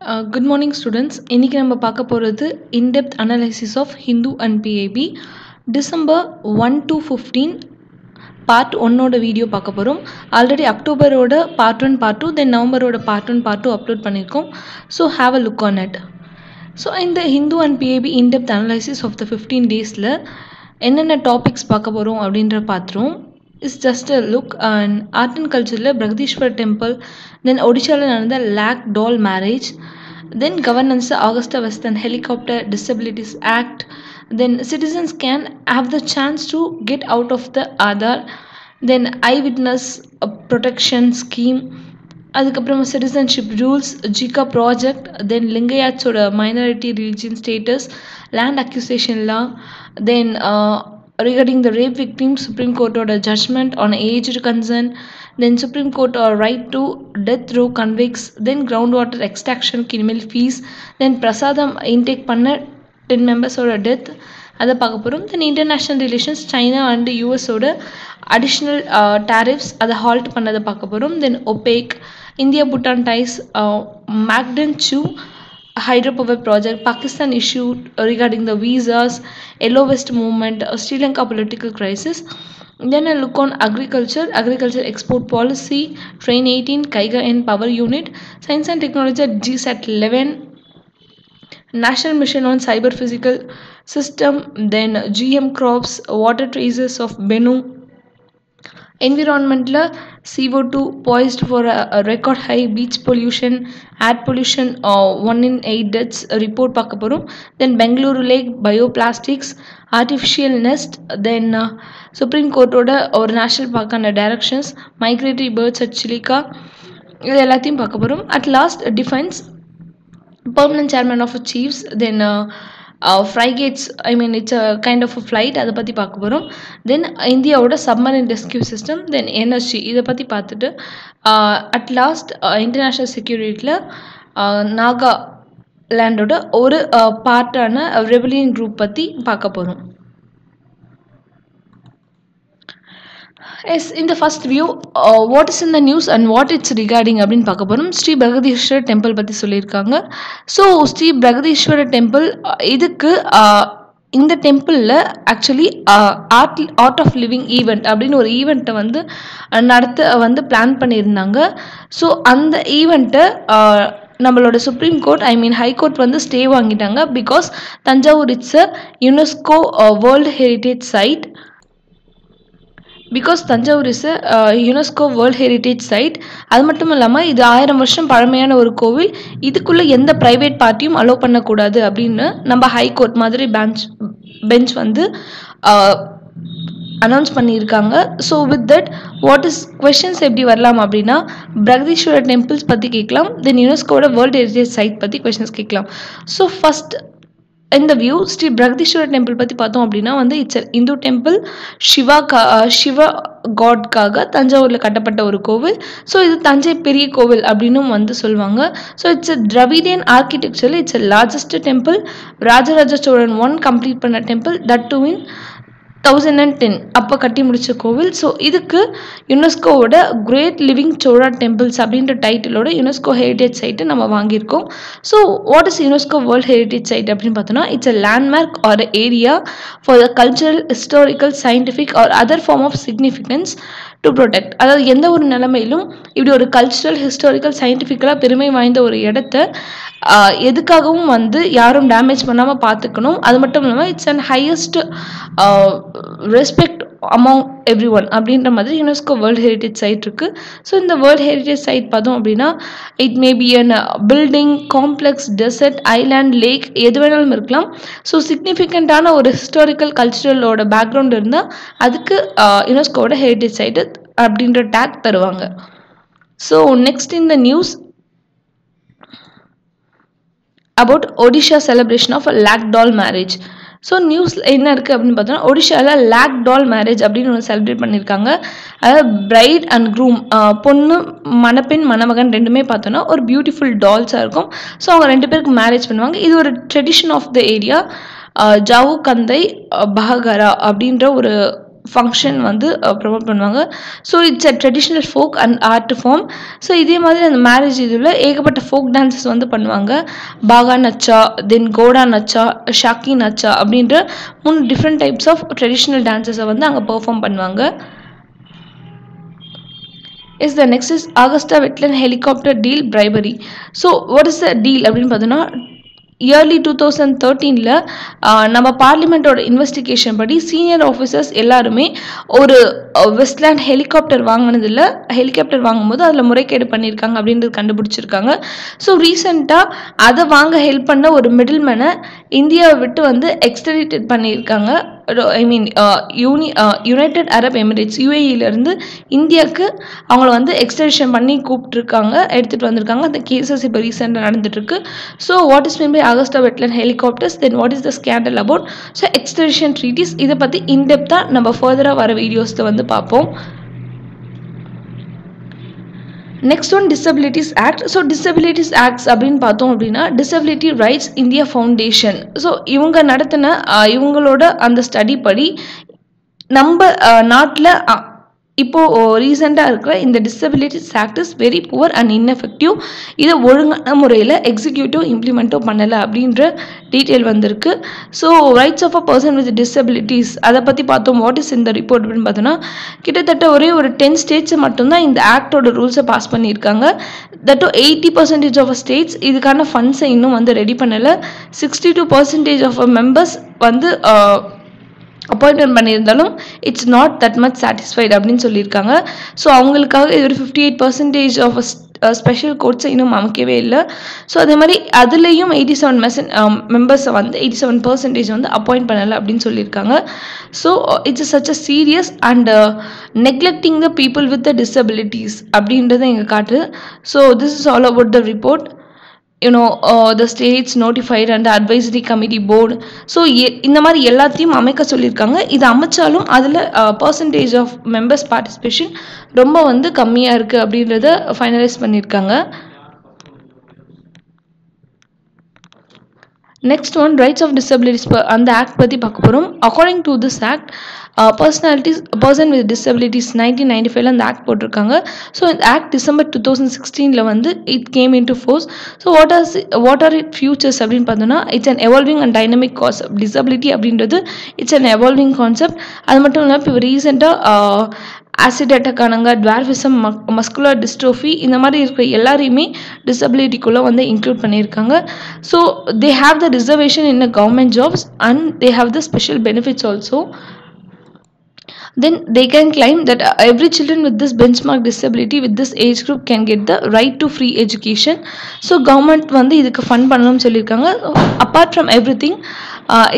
Good morning students. இன்னைக்கு நம்ம பார்க்க போகிறது in-depth analysis of Hindu and PIB December 1 to 15 part 1ஓட video பார்க்க போகிறோம். ஆல்ரெடி அக்டோபரோட part 1 part 2 தென் நவம்பரோட part 1 part 2 அப்லோட் பண்ணியிருக்கோம். So have a look on it. So இந்த Hindu and PIB in-depth analysis of the 15 daysல என்னென்ன topics பார்க்க போகிறோம் அப்படின்ற பார்த்துருவோம். It's just a look. And art and culture Brihadishwara temple, then Odisha நடந்த Lac doll marriage, then governance Augusta Western helicopter disabilities act, then citizens can have the chance to get out of the Aadhaar, then eyewitness protection scheme, அதுக்கப்புறம் citizenship rules, JICA project, then லிங்கையாட்ஸோட minority religion status, land acquisition law, then regarding the rape victims, Supreme Court order judgment on aged consent, then Supreme Court right to death row convicts, then groundwater extraction criminal fees, then prasadam intake panna 10 members oda death அதை பார்க்க போகிறோம். Then international relations China and யூஎஸோட additional tariffs அதை halt பண்ணதை பார்க்க போகிறோம். Then OPEC, India Bhutan ties, Mangdechhu hydropower project, Pakistan issue regarding the visas, Yellow West movement, Sri Lanka political crisis. Then a look on agriculture export policy, Train 18, Kaiga and Power Unit, Science and Technology GSAT 11, National Mission on Cyber Physical System, then GM crops, water traces of Bennu. Environmental CO2 poised for a record high, beach pollution, air pollution, 1 in 8 deaths report பார்க்க போகிறோம். Then Bengaluru Lake bioplastics, artificial nest, then Supreme Court ஓட ஒரு national பார்க்கான directions, migratory birds at Chilika, இது எல்லாத்தையும் பார்க்க போகிறோம். At last defense, permanent chairman of chiefs, then frigates, I mean it's a kind of a flight, அதை பற்றி பார்க்க போகிறோம். தென் இந்தியாவோட சப்மரைன் ரெஸ்கியூ சிஸ்டம், தென் எனர்ஜி இதை பற்றி பார்த்துட்டு அட் லாஸ்ட் இன்டர்நேஷ்னல் செக்யூரிட்டியில் நாகா லேண்டோட ஒரு பார்ட்டான ரெபலியன் குரூப் பற்றி பார்க்க போகிறோம். Yes, in the first view, what is in the news and what it's regarding அப்படின்னு பார்க்க போகிறோம். ஸ்ரீ பிரகதீஸ்வரர் டெம்பிள் பற்றி சொல்லியிருக்காங்க. ஸோ ஸ்ரீ பிரகதீஸ்வரர் டெம்பிள் இதுக்கு இந்த டெம்பிளில் actually art of living event அப்படின்னு ஒரு ஈவெண்ட்டை வந்து நடத்த பிளான் பண்ணியிருந்தாங்க. ஸோ அந்த ஈவெண்ட்டை நம்மளோட சுப்ரீம் கோர்ட் ஹைகோர்ட் வந்து ஸ்டே வாங்கிட்டாங்க. Because Thanjavur it's a UNESCO world heritage side. Because Thanjavur is UNESCO world heritage side. அது மட்டும் இல்லாமல் இது 1000 வருஷம் பழமையான ஒரு கோவில். இதுக்குள்ளே எந்த ப்ரைவேட் பார்ட்டியும் அலோவ் பண்ணக்கூடாது அப்படின்னு நம்ம ஹைகோர்ட் மதுரை பெஞ்ச் வந்து அனௌன்ஸ் பண்ணியிருக்காங்க. So with that what is questions எப்படி வரலாம் அப்படின்னா, பிரகதீஸ்வரர் டெம்பிள்ஸ் பற்றி கேட்கலாம், தென் யுனெஸ்கோட வேர்ல்டு ஹெரிட்டேஜ் சைட் பற்றி கொஷின்ஸ் கேட்கலாம். ஸோ ஃபஸ்ட் இந்த வியூ ஸ்ரீ பிரகதீஸ்வரர் டெம்பிள் பற்றி பார்த்தோம் அப்படின்னா வந்து இட்ஸ் இந்து டெம்பிள், சிவ காட்காக தஞ்சாவூரில் கட்டப்பட்ட ஒரு கோவில். ஸோ இது தஞ்சை பெரிய கோவில் அப்படின்னு வந்து சொல்லுவாங்க. ஸோ இட்ஸ் திராவிடியன் ஆர்கிடெக்சரில் it's largest temple. Rajaraja Cholan 1 complete பண்ண டெம்பிள், தட் டூ இன் 1010 அப்போ கட்டி முடித்த கோவில். ஸோ இதுக்கு யுனெஸ்கோவோட கிரேட் லிவிங் சோழா டெம்பிள்ஸ் அப்படின்ற டைட்டிலோட யுனெஸ்கோ ஹெரிட்டேஜ் சைட்டு நம்ம வாங்கியிருக்கோம். So what is UNESCO world heritage site அப்படின்னு பார்த்தோன்னா, it's a landmark or area for the cultural, historical, scientific or other form of significance to protect. அதாவது எந்த ஒரு நிலைமையிலும் இப்படி ஒரு கல்ச்சுரல், ஹிஸ்டாரிக்கல், சயின்டிஃபிக்கலாக பெருமை வாய்ந்த ஒரு இடத்த எதுக்காகவும் வந்து யாரும் டேமேஜ் பண்ணாமல் பார்த்துக்கணும். அது மட்டும் இல்லாமல் it's and highest respect among every one அப்படின்ற மாதிரி யுனெஸ்கோ வேர்ல்டு ஹெரிட்டேஜ் சைட் இருக்குது. ஸோ இந்த வேர்ல்டு ஹெரிட்டேஜ் சைட் பார்த்தோம் அப்படின்னா it may be an building, complex, desert, island, lake எது வேணாலும் இருக்கலாம். ஸோ சிக்னிஃபிகண்ட்டான ஒரு ஹிஸ்டாரிக்கல், கல்ச்சுரலோட பேக்ரவுண்ட் இருந்தால் அதுக்கு யுனெஸ்கோவோட ஹெரிட்டேஜ் சைட்டு அப்படின்ற டேக் தருவாங்க. So next in the news about Odisha celebration of a Lac doll marriage. So நியூஸில் என்ன இருக்குது அப்படின்னு பார்த்தோன்னா, ஒடிஷாவில் லேக் டால் மேரேஜ் அப்படின்னு ஒன்று செலிப்ரேட் பண்ணியிருக்காங்க. அதாவது பிரைட் அண்ட் க்ரூம், பொண்ணு மணப்பெண் மணமகன் ரெண்டுமே பார்த்தோன்னா ஒரு பியூட்டிஃபுல் டால்ஸாக இருக்கும். ஸோ அவங்க 2 பேருக்கு மேரேஜ் பண்ணுவாங்க. இது ஒரு ட்ரெடிஷன் ஆஃப் த ஏரியா. ஜாவு கந்தை பஹகரா அப்படின்ற ஒரு ஃபங்க்ஷன் வந்து ப்ரொமோட் பண்ணுவாங்க. So it's a traditional folk and art form. So இதே மாதிரி அந்த மேரேஜ் இதில் ஏகப்பட்ட ஃபோக் டான்ஸஸ் வந்து பண்ணுவாங்க. பாகா நச்சா, தென் கோடா நச்சா, ஷாக்கி நச்சா அப்படின்ற 3 டிஃப்ரெண்ட் டைப்ஸ் ஆஃப் ட்ரெடிஷ்னல் டான்ஸஸை வந்து அங்கே பெர்ஃபார்ம் பண்ணுவாங்க. The next is Augusta Wetland helicopter deal bribery. So what is the deal அப்படின்னு பார்த்தோன்னா இயர்லி 2013 நம்ம பார்லிமெண்ட்டோட இன்வெஸ்டிகேஷன் படி சீனியர் ஆஃபீஸர்ஸ் எல்லாருமே ஒரு வெஸ்ட்லேண்ட் ஹெலிகாப்டர் வாங்கினதில் ஹெலிகாப்டர் வாங்கும்போது அதில் முறைகேடு பண்ணியிருக்காங்க அப்படின்றது கண்டுபிடிச்சிருக்காங்க. ஸோ ரீசெண்டாக அதை வாங்க ஹெல்ப் பண்ண ஒரு மிடில்மேனை இந்தியாவை விட்டு வந்து எக்ஸ்ட்ரடிட் பண்ணியிருக்காங்க. ஐ மீன் யுனைடெட் அரப் எமிரேட்ஸ் யூஏஇலேருந்து இந்தியாவுக்கு அவங்கள வந்து எக்ஸ்ட்ரடிஷன் பண்ணி கூப்பிட்டுருக்காங்க, எடுத்துகிட்டு வந்திருக்காங்க. அந்த கேசஸ் இப்போ ரீசெண்டாக நடந்துட்டுருக்கு. So what is mean by Augusta Wetland helicopters, then what is the scandal about? So extradition treaties இதை பற்றி இன்டெப்த்தாக நம்ம ஃபர்தராக வர வீடியோஸில் வந்து பார்ப்போம். Next one disabilities act. So disabilities acts அப்படின்னு பார்த்தோம் அப்படின்னா disability rights India foundation. So இவங்க நடத்தின இவங்களோட அந்த ஸ்டடி படி நம்ம நாட்டில் இப்போது ரீசெண்டாக இருக்கிற இந்த disabilities act is very poor and ineffective. இதை ஒழுங்கான முறையில் எக்ஸிக்யூட்டிவ் இம்ப்ளிமெண்ட்டும் பண்ணலை அப்படின்ற டீட்டெயில் வந்திருக்கு. So rights of a person with disabilities அதை பற்றி பார்த்தோம். வாட் இஸ் இந்த ரிப்போர்ட் அப்படின்னு பார்த்தோன்னா கிட்டத்தட்ட ஒரே ஒரு 10 ஸ்டேட்ஸ் மட்டும்தான் இந்த ஆக்டோட ரூல்ஸை பாஸ் பண்ணியிருக்காங்க. தட் 80% ஆஃப் ஸ்டேட்ஸ் இதுக்கான ஃபண்ட்ஸை இன்னும் வந்து ரெடி பண்ணலை. 62% ஆஃப் மெம்பர்ஸ் வந்து அப்பாயின்மெண்ட் பண்ணியிருந்தாலும் it's not that much satisfied அப்படின்னு சொல்லியிருக்காங்க. ஸோ அவங்களுக்காக ஒரு 58% ஆஃப் ஸ்பெஷல் கோர்ட்ஸை இன்னும் அமைக்கவே இல்லை. ஸோ அதே மாதிரி அதுலேயும் 87% மெம்பர்ஸை வந்து 87% வந்து அப்பாயிண்ட் பண்ணலை அப்படின்னு சொல்லியிருக்காங்க. So it's such a serious and neglecting the people with the disabilities அப்படின்றத இங்கே காட்டுது. So this is all about the report. the states notified and the advisory committee board. So இந்த மாதிரி எல்லாத்தையும் அமைக்க சொல்லியிருக்காங்க. இது அமைச்சாலும் அதில் பர்சன்டேஜ் ஆஃப் மெம்பர்ஸ் பார்ட்டிசிபேஷன் ரொம்ப வந்து கம்மியாக இருக்குது அப்படின்றத ஃபைனலைஸ் பண்ணியிருக்காங்க. Next one rights of disabilities அந்த ஆக்ட் பற்றி பார்க்க போகிறோம். According to this act person with disabilities 1995 அந்த ஆக்ட் போட்டிருக்காங்க. ஸோ இந்த ஆக்ட் December 2016 வந்து it came in to force. So what are it features அப்படின்னு பார்த்தோன்னா it's an evolving and dynamic concept. Disability அப்படின்றது இட்ஸ் அன் எவால்விங் கான்செப்ட். அது மட்டும் இல்லாமல் இப்போ ரீசெண்டாக ஆசிட் அட்டாக் ஆனாங்க, டுவார்ஃபிசம், மஸ்குலர் டிஸ்ட்ரோஃபி இந்த மாதிரி இருக்கிற எல்லாரையுமே டிசபிலிட்டிக்குள்ளே வந்து இன்க்ளூட் பண்ணியிருக்காங்க. So they have the reservation in a government jobs and they have the special benefits also. Then they can claim that every children with this benchmark disability with this age group can get the right to free education. So government வந்து இதுக்கு fund பண்ணணும்னு சொல்லியிருக்காங்க. Apart from everything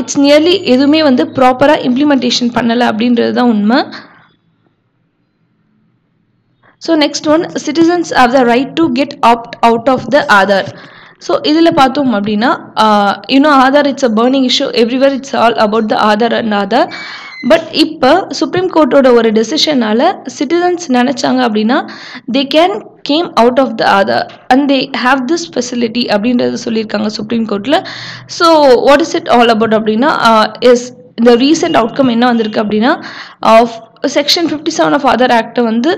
it's nearly எதுவுமே வந்து ப்ராப்பராக implementation பண்ணலை அப்படின்றது தான் உண்மை. So next one citizens have the right to get opt out of the Aadhaar. So இதில் பார்த்தோம் அப்படின்னா Aadhaar it's a burning issue everywhere. It's all about the Aadhaar and Aadhaar. But இப்போ சுப்ரீம் கோர்ட்டோட ஒரு டெசிஷனால் சிட்டிசன்ஸ் நினச்சாங்க அப்படின்னா they can came out of the Aadhaar and they have this facility அப்படின்றத சொல்லியிருக்காங்க சுப்ரீம் கோர்ட்டில். So what is it all about அப்படின்னா இந்த ரீசெண்ட் அவுட்கம் என்ன வந்திருக்கு அப்படின்னா செக்ஷன் 57 ஆஃப் ஆதார் ஆக்டை வந்து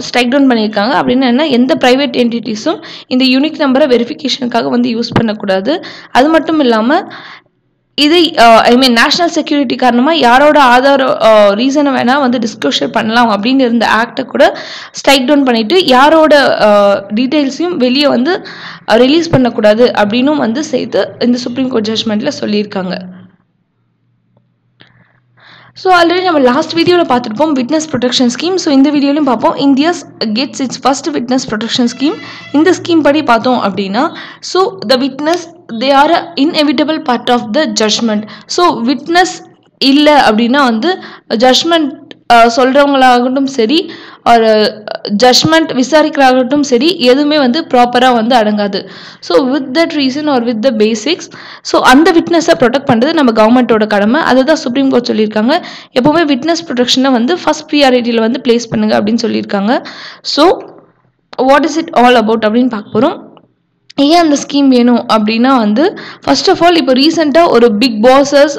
ஸ்ட்ரைக் டவுன் பண்ணியிருக்காங்க. அப்படின்னா என்ன, எந்த ப்ரைவேட் என்டிட்டிஸும் இந்த யூனிக் நம்பரை வெரிஃபிகேஷனுக்காக வந்து யூஸ் பண்ணக்கூடாது. அது மட்டும் இல்லாமல் இதை நேஷனல் செக்யூரிட்டி காரணமாக யாரோட ஆதார் ரீசனை வேணால் வந்து டிஸ்க்ளோஷர் பண்ணலாம் அப்படின்னு இருந்த ஆக்டை கூட ஸ்ட்ரைக் டவுன் பண்ணிவிட்டு யாரோட டீட்டெயில்ஸையும் வெளியே வந்து ரிலீஸ் பண்ணக்கூடாது அப்படின்னும் வந்து சேர்த்து இந்த சுப்ரீம் கோர்ட் ஜட்ஜ்மெண்ட்டில் சொல்லியிருக்காங்க. ஸோ ஆல்ரெடி நம்ம லாஸ்ட் வீடியோவில் பார்த்துருப்போம் விட்னஸ் ப்ரொடெக்ஷன் ஸ்கீம். ஸோ இந்த வீடியோலையும் பார்ப்போம். India's gets it's first witness protection scheme. இந்த ஸ்கீம் படி பார்த்தோம் அப்படின்னா so the witness they are a inevitable part of the judgement. So witness இல்லை அப்படின்னா வந்து ஜட்ஜ்மெண்ட் சொல்கிறவங்களாகட்டும் சரி ஒரு ஜட்ஜ்மெண்ட் விசாரிக்கிறாகட்டும் சரி எதுவுமே வந்து ப்ராப்பராக வந்து அடங்காது. So with that reason or with the basics so அந்த விட்னஸை ப்ரொடெக்ட் பண்ணுறது நம்ம கவர்மெண்ட்டோட கடமை. அதை தான் சுப்ரீம் கோர்ட் சொல்லியிருக்காங்க. எப்போவுமே விட்னஸ் ப்ரொடெக்ஷனை வந்து ஃபர்ஸ்ட் ப்ரியாரிட்டியில் வந்து பிளேஸ் பண்ணுங்க அப்படின்னு சொல்லியிருக்காங்க. So what is it all about அப்படின்னு பார்க்க போகிறோம். ஏன் அந்த ஸ்கீம் வேணும் அப்படின்னா வந்து ஃபர்ஸ்ட் ஆஃப் ஆல் இப்போ ரீசெண்டாக ஒரு big bosses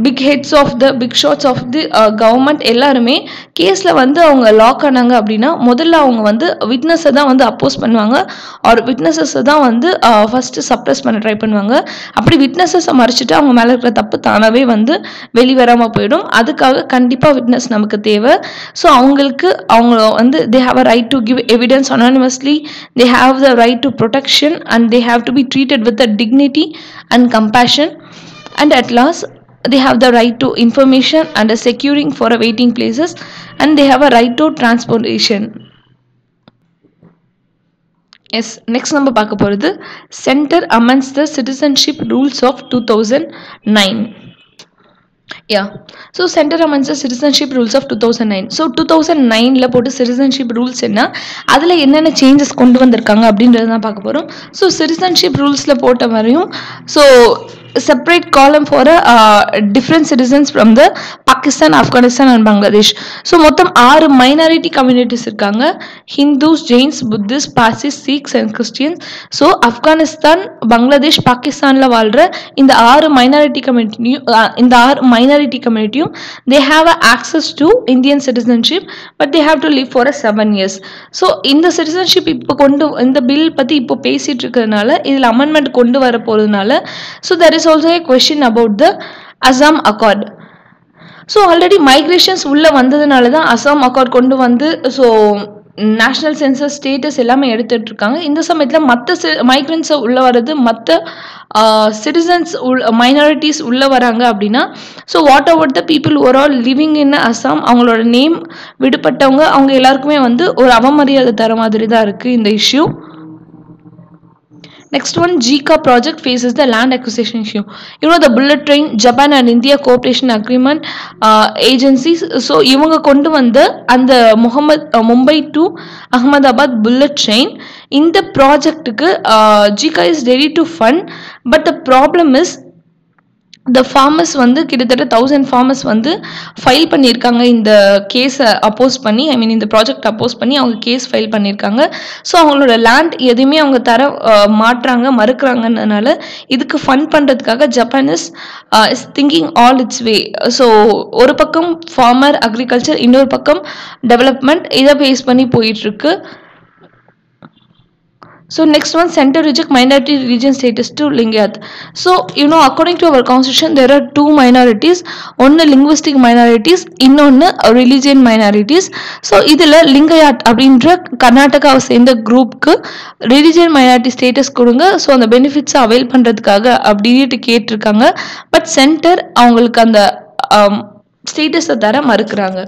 big heads of the big shots of the government எல்லாருமே கேஸில் வந்து அவங்க லாக் ஆனாங்க அப்படின்னா முதல்ல அவங்க வந்து விட்னஸை தான் வந்து அப்போஸ் பண்ணுவாங்க, ஆர் விட்னஸஸை தான் வந்து ஃபஸ்ட்டு சப்ரஸ் பண்ண ட்ரை பண்ணுவாங்க. அப்படி விட்னஸஸை மறைச்சிட்டு அவங்க மேலே இருக்கிற தப்பு தானாகவே வந்து வெளிவராமல் போயிடும். அதுக்காக கண்டிப்பாக விட்னஸ் நமக்கு தேவை. ஸோ அவங்க வந்து they have a right to give evidence anonymously, they have the right to protection, and they have to be treated with the dignity and compassion, and at last they have the right to information and a securing for a waiting places, and they have a right to transportation. Yes, next நம்ம பார்க்க போகிறது center amongst the citizenship rules of 2009. Yeah, so center amongst the citizenship rules of 2009. So 2009ல போட்டு citizenship rules என்ன, அதில் என்னென்ன changes கொண்டு வந்திருக்காங்க அப்படின்றது தான் பார்க்க போகிறோம். ஸோ citizenship rulesல போட்ட வரையும் so separate column for different citizens from the Pakistan, Afghanistan and Bangladesh. So மொத்தம் 6 minority communities இருக்காங்க, Hindus, Jains, Buddhists, Parsis, Sikhs and Christians. So Afghanistan, Bangladesh, Pakistanல வாழ்ற இந்த 6 minority communityயும் they have access to Indian citizenship, but they have to live for 7 years. So இந்த citizenship இப்போ இந்த bill பற்றி இப்போ பேசிட்டு இருக்கிறதுனால இதில் அமெண்ட்மெண்ட் கொண்டு வர போகிறதுனால so there is also a question about the Assam Accord. So already migrations உள்ள வந்ததுனால தான் Assam Accord கொண்டு வந்து ஸோ நேஷ்னல் சென்சஸ் ஸ்டேட்டஸ் எல்லாமே எடுத்துட்டு இருக்காங்க. இந்த சமயத்தில் மற்ற மைக்ரன்ஸை உள்ள வர்றது, மற்ற சிட்டிசன்ஸ் மைனாரிட்டிஸ் உள்ள வராங்க அப்படின்னா so what about the people over all living in Assam, அவங்களோட நேம் விடுபட்டவங்க அவங்க எல்லாருக்குமே வந்து ஒரு அவமரியாதை தர மாதிரி தான் இருக்குது இந்த issue. Next one, JICA project faces the land acquisition issue. You know the bullet train, Japan and India cooperation agreement agencies. So இவங்க கொண்டு வந்து அந்த Mumbai to Ahmedabad bullet train இந்த ப்ராஜெக்ட்டுக்கு JICA is ready to fund, but the problem is the farmers வந்து கிட்டத்தட்ட 1000 farmers வந்து file பண்ணியிருக்காங்க இந்த கேஸை அப்போஸ் பண்ணி, ஐ மீன் இந்த ப்ராஜெக்ட் அப்போஸ் பண்ணி அவங்க கேஸ் ஃபைல் பண்ணியிருக்காங்க. ஸோ அவங்களோட லேண்ட் எதுவுமே அவங்க மறுக்கிறாங்கன்றதுனால இதுக்கு ஃபண்ட் பண்ணுறதுக்காக Japan is thinking all it's way. So ஒரு பக்கம் ஃபார்மர் அக்ரிகல்ச்சர், இன்னொரு பக்கம் டெவலப்மெண்ட், இதை பேஸ் பண்ணி போயிட்டுருக்கு. So next one, center reject minority religion status to Lingayat. So according to our constitution there are 2 minorities, one linguistic minorities, இன்னொன்று religion minorities. So இதில் லிங்கயாட் அப்படின்ற கர்நாடகாவை சேர்ந்த குரூப்க்கு religion minority status கொடுங்க, ஸோ அந்த பெனிஃபிட்ஸை அவைல் பண்ணுறதுக்காக அப்படின்ட்டு கேட்டிருக்காங்க. பட் சென்டர் அவங்களுக்கு அந்த ஸ்டேட்டஸை தர மறுக்கிறாங்க.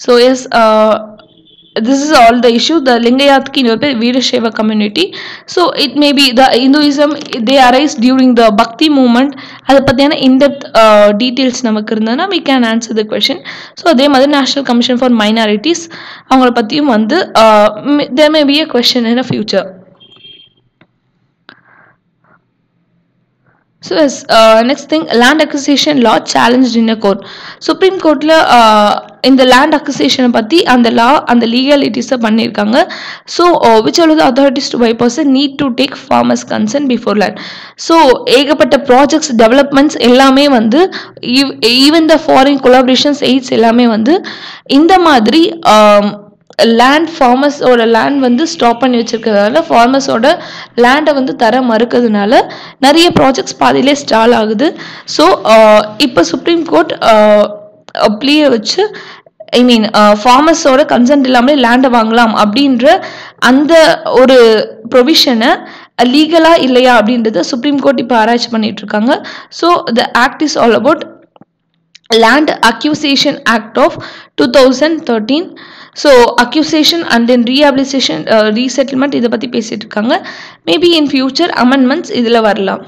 So yes, this is all the issue. The Lingayat ki Veerashaiva community, so it may be the Hinduism, they arise during the Bhakti movement. Adha pathiyana in-depth details namakku irundana we can answer the question. So adhe madhi National Commission for Minorities avangala pathiyum vandu there may be a question in the future. So yes, next thing, land acquisition law challenged in a court. Supreme Courtல இந்த land acquisition பற்றி அந்த law அந்த legalities பண்ணியிருக்காங்க. So which all the authorities to buy person need to take farmers consent before land. So ஏகப்பட்ட projects developments எல்லாமே வந்து even the foreign collaborations aids எல்லாமே வந்து இந்த மாதிரி லேண்ட் ஃபார்மர்ஸோட லேண்ட் வந்து ஸ்டாப் பண்ணி வச்சிருக்கிறதால ஃபார்மர்ஸோட லேண்டை வந்து தர மறுக்கிறதுனால நிறைய ப்ராஜெக்ட்ஸ் பாதியிலே ஸ்டால் ஆகுது. ஸோ இப்போ சுப்ரீம் கோர்ட் ப்ளீயை வச்சு ஐ மீன் ஃபார்மர்ஸோட கன்சென்ட் இல்லாமலே லேண்டை வாங்கலாம் அப்படின்ற அந்த ஒரு ப்ரொவிஷனை லீகலா இல்லையா அப்படின்றத சுப்ரீம் கோர்ட் இப்போ ஆராய்ச்சி பண்ணிட்டு இருக்காங்க. So the act is all about Land Acquisition Act of 2013. So accusation and then rehabilitation resettlement இதை பற்றி பேசிட்டு இருக்காங்க. மேபி இன் ஃபியூச்சர் அமெண்ட்மெண்ட்ஸ் இதில் வரலாம்.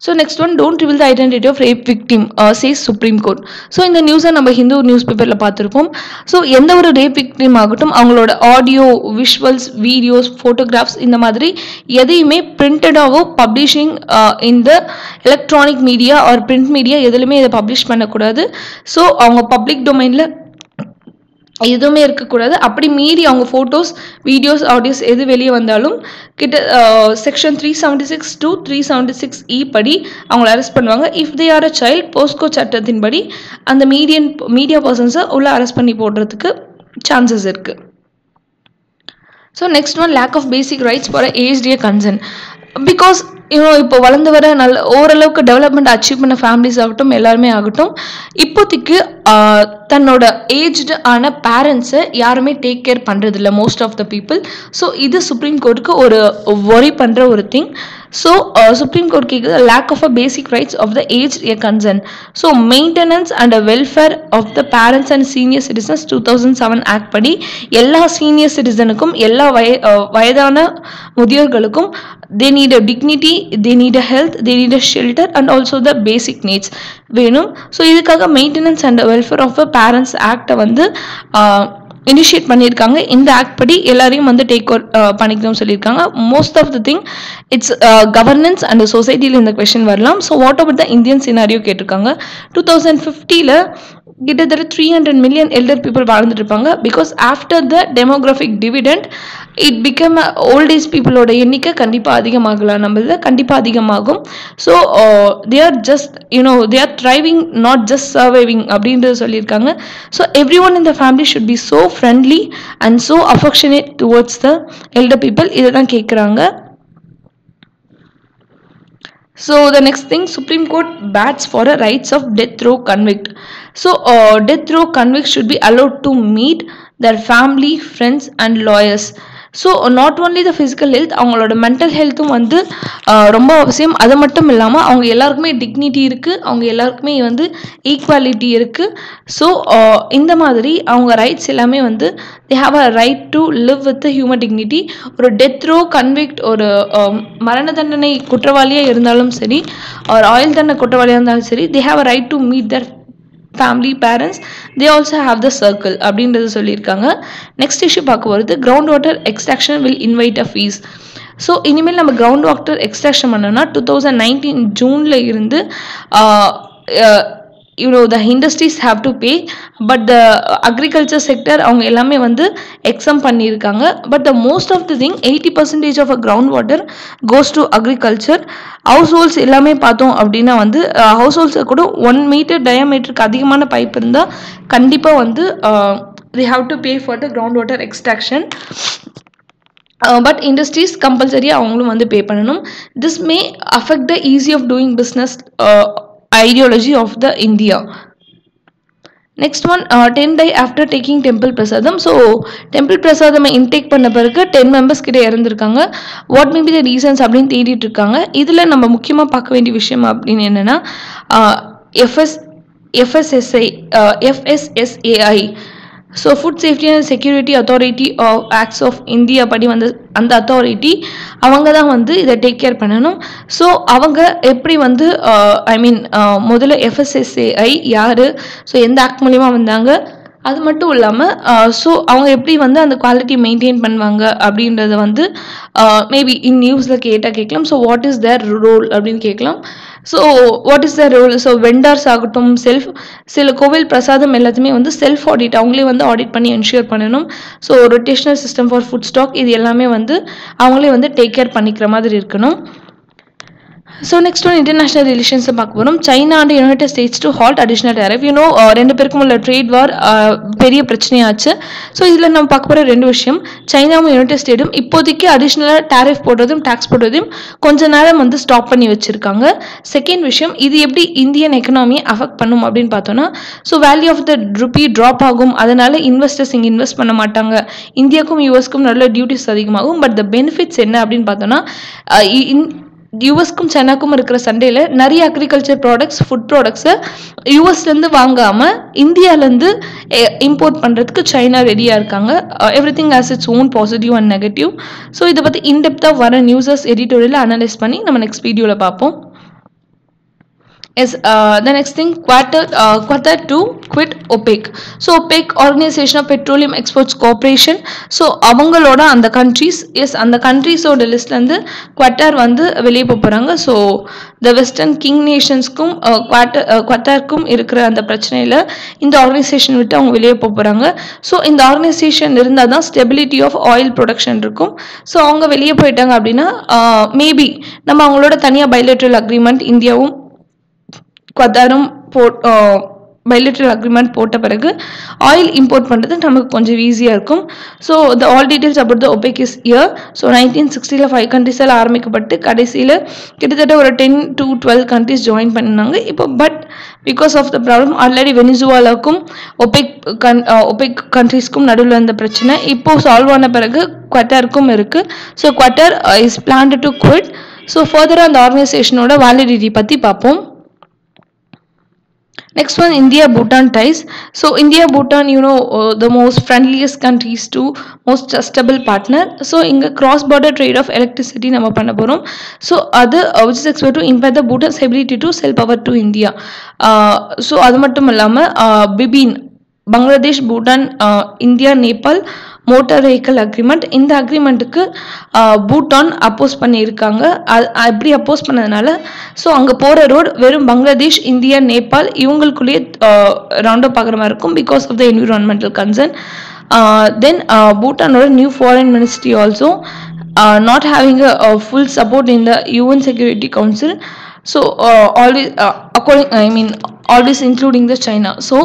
So next one, don't reveal the identity of rape victim says Supreme Court. So இந்த நியூஸை நம்ம Hindu news பேப்பரில் பார்த்துருப்போம். ஸோ எந்த ஒரு ரேப் விக்டிம் ஆகட்டும் அவங்களோட ஆடியோ, விஷுவல்ஸ், வீடியோஸ், ஃபோட்டோகிராஃப்ஸ் இந்த மாதிரி எதையுமே பிரிண்டடாகவோ பப்ளிஷிங் இந்த electronic media or print media எதுலையுமே இதை பப்ளிஷ் பண்ணக்கூடாது. ஸோ அவங்க பப்ளிக் டொமைனில் எதுவுமே இருக்கக்கூடாது. அப்படி மீறி அவங்க ஃபோட்டோஸ், வீடியோஸ், ஆடியோஸ் எது வெளியே வந்தாலும் செக்ஷன் 376 to 376E படி அவங்கள அரெஸ்ட் பண்ணுவாங்க. If they are a child, Bosco சட்டத்தின்படி அந்த மீடியா பர்சன்ஸை உள்ள அரெஸ்ட் பண்ணி போடுறதுக்கு சான்சஸ் இருக்கு. So next one, lack of basic rights for aged concern. Because இப்போ வளர்ந்து வர நல்ல ஓரளவுக்கு டெவலப்மெண்ட் அச்சீவ் பண்ண ஃபேமிலிஸ் ஆகட்டும், எல்லாருமே ஆகட்டும், இப்போதைக்கு தன்னோட ஏஜ்டு ஆன பேரண்ட்ஸை யாருமே டேக் கேர் பண்ணுறதில்ல most of the people. So இது சுப்ரீம் கோர்ட்டுக்கு ஒரு ஒரி பண்ணுற ஒரு திங். ஸோ சுப்ரீம் கோர்ட் கேட்குது lack of a basic rights of the age a concern. So maintenance and welfare of the parents and senior citizens 2007 act படி எல்லா senior சிட்டிசனுக்கும், எல்லா வயதான முதியோர்களுக்கும் they need a dignity, they need a health, they need a shelter and also the basic needs வேணும். So இதுக்காக maintenance and welfare of a parents ஆக்டை வந்து initiate பண்ணியிருக்காங்க. இந்த ஆக்ட் படி எல்லாரையும் வந்து டேக் ஓவர் பண்ணிக்கணும்னு சொல்லியிருக்காங்க. Most of the thing it's governance and சொசைட்டியில் இந்த கொஸ்டின் வரலாம். So what about the Indian scenario கேட்டிருக்காங்க. 2050 கிட்டத்தட்ட 300 மில்லியன் எல்டர் பீப்புள் வாழ்ந்துட்டு இருப்பாங்க. Because after the demographic dividend it become old age பீப்புளோட எண்ணிக்கை கண்டிப்பாக அதிகமாகலாம், நம்மள கண்டிப்பாக அதிகமாகும். So they are just they are thriving, not just surviving அப்படின்றது சொல்லியிருக்காங்க. So every one in the family should be so friendly and so affectionate towards the elder people. இதை தான் கேட்குறாங்க. So the next thing, Supreme Court bats for a rights of death row convict. So death row convicts should be allowed to meet their family, friends and lawyers. So not only the physical health, அவங்களோட mental ஹெல்த்தும் வந்து ரொம்ப அவசியம். அது மட்டும் இல்லாமல் அவங்க எல்லாருக்குமே dignity இருக்குது, அவங்க எல்லாருக்குமே வந்து ஈக்குவாலிட்டி இருக்குது. ஸோ இந்த மாதிரி அவங்க ரைட்ஸ் எல்லாமே வந்து they have a right to live with the human dignity. ஒரு டெத் ரோ கன்விக்ட், ஒரு மரண தண்டனை குற்றவாளியாக இருந்தாலும் சரி, ஒரு ஆயுள் தண்டனை குற்றவாளியாக இருந்தாலும் சரி, they have a right to meet their family, parents, they also have the circle அப்படின்றது சொல்லியிருக்காங்க. நெக்ஸ்ட் இஷ்யூ பார்க்க வருது, ground water extraction will invite a fees. So இனிமேல் நம்ம கிரவுண்ட் வாட்டர் எக்ஸ்ட்ராக்ஷன் பண்ணோம்னா 2019 ஜூனில் இருந்து the industries have to pay, but the agriculture sector அவங்க எல்லாமே வந்து எக்ஸம் பண்ணியிருக்காங்க. But the most of the thing 80% of a ground water goes to agriculture. House holds எல்லாமே பார்த்தோம் அப்படின்னா வந்து ஹவுஸ் ஹோல்ட்ஸை கூட 1 மீட்டர் டயாமீட்டருக்கு அதிகமான பைப் இருந்தால் கண்டிப்பாக வந்து they have to pay for the ground water extraction. But industries கம்பல்சரியாக அவங்களும் வந்து பே பண்ணணும். This may affect the ease of doing business ideology of the India. Next one, 10 die after taking temple prasadam. So temple prasadam intake பண்ண பிறகு 10 members கிட்ட இறந்துருக்காங்க. what may be the reasons அப்படின்னு தேடிட்டு இருக்காங்க. இதில் நம்ம முக்கியமாக பார்க்க வேண்டிய விஷயம் அப்படின்னு என்னென்னா FSSAI, so food safety and security authority acts of India படி வந்து அந்த அத்தாரிட்டி அவங்க தான் வந்து இதை டேக் கேர் பண்ணணும். ஸோ அவங்க எப்படி வந்து முதல்ல FSSAI யார், ஸோ எந்த ஆக்ட் மூலிமா வந்தாங்க, அது மட்டும் இல்லாமல் ஸோ அவங்க எப்படி வந்து அந்த குவாலிட்டி மெயின்டைன் பண்ணுவாங்க அப்படின்றத வந்து மேபி இன் நியூஸில் கேட்கலாம். So what is their role அப்படின்னு கேட்கலாம். So what is their role? So vendors ஆகட்டும், சில கோவில் பிரசாதம் எல்லாத்தையுமே வந்து செல்ஃப் ஆடிட், அவங்களே வந்து ஆடிட் பண்ணி என்ஷூர் பண்ணணும். So rotational system for food stock, இது எல்லாமே வந்து அவங்களே வந்து டேக் கேர் பண்ணிக்கிற மாதிரி இருக்கணும். ஸோ நெக்ஸ்ட் ஒன், இன்டர்நேஷனல் ரிலேஷன்ஸை பார்க்க போகிறோம். China and United states to halt additional tariff. ரெண்டு பேருக்கும் உள்ள ட்ரேட் வார் பெரிய பிரச்சனையாச்சு. ஸோ இதில் நம்ம பார்க்க போகிற ரெண்டு விஷயம், சைனாவும் யுனைடெட் ஸ்டேட்டும் இப்போதைக்கு அடிஷ்னலாக டேரிஃப் போடுறதும் டேக்ஸ் போடுறதையும் கொஞ்ச நேரம் வந்து ஸ்டாப் பண்ணி வச்சுருக்காங்க. செகண்ட் விஷயம், இது எப்படி இந்தியன் எக்கனாமியை அஃபெக்ட் பண்ணும் அப்படின்னு பார்த்தோன்னா, so value of the rupee drop ஆகும், அதனால் இன்வெஸ்டர்ஸ் இங்கே இன்வெஸ்ட் பண்ண மாட்டாங்க, இந்தியாவுக்கும் யூஎஸ்க்கும் நல்ல டியூட்டிஸ் அதிகமாகும். பட் த பெனிஃபிட்ஸ் என்ன அப்படின்னு பார்த்தோன்னா, யூஎஸ்க்கும் சைனாக்கும் இருக்கிற சண்டையில் நிறைய அக்ரிகல்ச்சர் ப்ராடக்ட்ஸ், ஃபுட் ப்ராடக்ட்ஸை யூஎஸ்லேருந்து வாங்காமல் இந்தியாவிலேருந்து இம்போர்ட் பண்ணுறதுக்கு சைனா ரெடியாக இருக்காங்க. Every thing has its own positive and negative. So இதை பற்றி இன்டெப்த்தாக வர நியூஸஸ் எடிட்டோரியலில் அனலைஸ் பண்ணி நம்ம நெக்ஸ்ட் வீடியோவில் பார்ப்போம். Yes, the next thing, Qatar to quit OPEC. So OPEC, Organization of Petroleum Exports Corporation. So அவங்களோட அந்த countries, yes, அந்த countries-ஓட லிஸ்ட்லேருந்து Qatar வந்து வெளியே போகிறாங்க. ஸோ த வெஸ்டர்ன் கிங் நேஷன்ஸ்க்கும் Qatarக்கும் இருக்கிற அந்த பிரச்சனையில் இந்த ஆர்கனைசேஷன் விட்டு அவங்க வெளியே போகிறாங்க. ஸோ இந்த ஆர்கனைசேஷன் இருந்தால் தான் ஸ்டெபிலிட்டி ஆஃப் ஆயில் ப்ரொடக்ஷன் இருக்கும். ஸோ அவங்க வெளியே போயிட்டாங்க அப்படின்னா மேபி நம்ம அவங்களோட தனியாக பைலேட்ரல் அக்ரிமெண்ட் இந்தியாவும் Qatarum bilateral agreement போட்ட பிறகு ஆயில் இம்போர்ட் பண்ணுறது நமக்கு கொஞ்சம் ஈஸியாக இருக்கும். So all details about the OPEC is year. So 1960 5 கண்ட்ரிஸால் ஆரம்பிக்கப்பட்டு கடைசியில் கிட்டத்தட்ட ஒரு 10 to 12 கண்ட்ரிஸ் ஜாயின் பண்ணினாங்க. இப்போ but because of the problem already வெனிசுவாலாவுக்கும் OPEC கண்ட்ரிஸ்க்கும் நடுவில் இருந்த பிரச்சனை இப்போ சால்வ் ஆன பிறகு Qatarக்கும் இருக்குது. So Qatar is planned to quit. So ஃபர்தராக அந்த ஆர்கனைசேஷனோட வேலிடிட்டி பற்றி பார்ப்போம். Next one, India-Bhutan ties. So India-Bhutan, the most friendliest countries to most trustable partner. So inga cross-border trade of electricity nama panna porom. So other which is expected to impact the Bhutan's ability to sell power to India. So adu mattum illama BBIN, Bangladesh, Bhutan, India, Nepal motor vehicle agreement. இந்த அக்ரிமெண்ட்டுக்கு பூட்டான் அப்போஸ் பண்ணியிருக்காங்க. அப்படி அப்போஸ் பண்ணதுனால so அங்கே போகிற road வெறும் Bangladesh, India, Nepal இவங்களுக்குள்ளேயே round up ஆகிற மாதிரி இருக்கும் because of the environmental concern. Then பூட்டானோட new foreign ministry also not having a full support in the UN Security Council. So always including the China. So